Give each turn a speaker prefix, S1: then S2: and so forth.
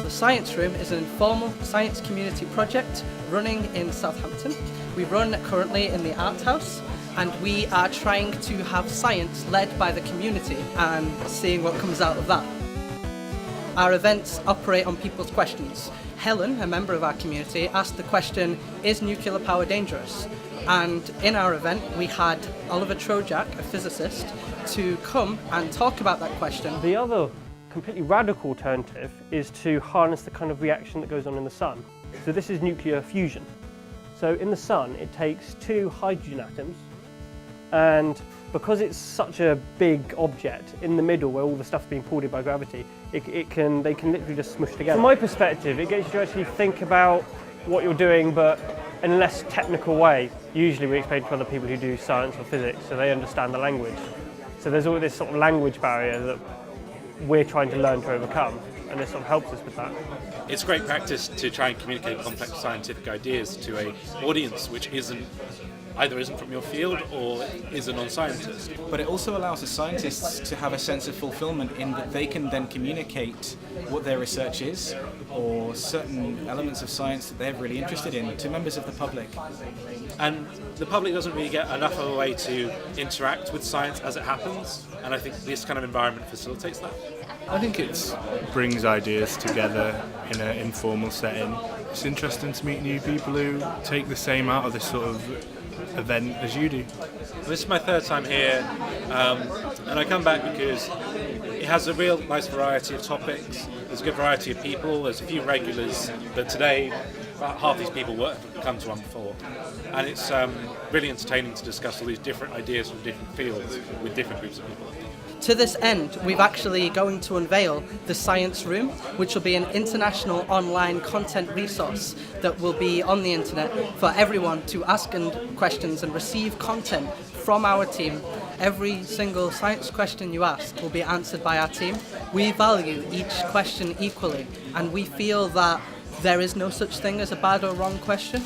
S1: The Science Room is an informal science community project running in Southampton. We run currently in the Art House, and we are trying to have science led by the community and seeing what comes out of that. Our events operate on people's questions. Helen, a member of our community, asked the question, is nuclear power dangerous? And in our event we had Oliver Trojak, a physicist, to come and talk about that question.
S2: The other completely radical alternative is to harness the kind of reaction that goes on in the sun. So this is nuclear fusion. So in the sun it takes two hydrogen atoms, and because it's such a big object in the middle where all the stuff's being pulled in by gravity, they can literally just smush together. From my perspective, it gets you to actually think about what you're doing, but in a less technical way. Usually we explain to other people who do science or physics so they understand the language. So there's always this sort of language barrier that we're trying to learn to overcome, and this sort of helps us with that.
S3: It's great practice to try and communicate complex scientific ideas to an audience which either isn't from your field or is a non-scientist.
S4: But it also allows the scientists to have a sense of fulfillment in that they can then communicate what their research is or certain elements of science that they're really interested in to members of the public.
S3: And the public doesn't really get enough of a way to interact with science as it happens, and I think this kind of environment facilitates that.
S5: I think it brings ideas together in an informal setting. It's interesting to meet new people who take the same out of this sort of event as you do.
S3: This is my third time here, and I come back because it has a real nice variety of topics. There's a good variety of people. There's a few regulars, but today about half these people haven't come to one before, and it's really entertaining to discuss all these different ideas from different fields with different groups of people.
S1: To this end, we've actually going to unveil the Science Room, which will be an international online content resource that will be on the internet for everyone to ask questions and receive content from our team. Every single science question you ask will be answered by our team. We value each question equally, and we feel that there is no such thing as a bad or wrong question.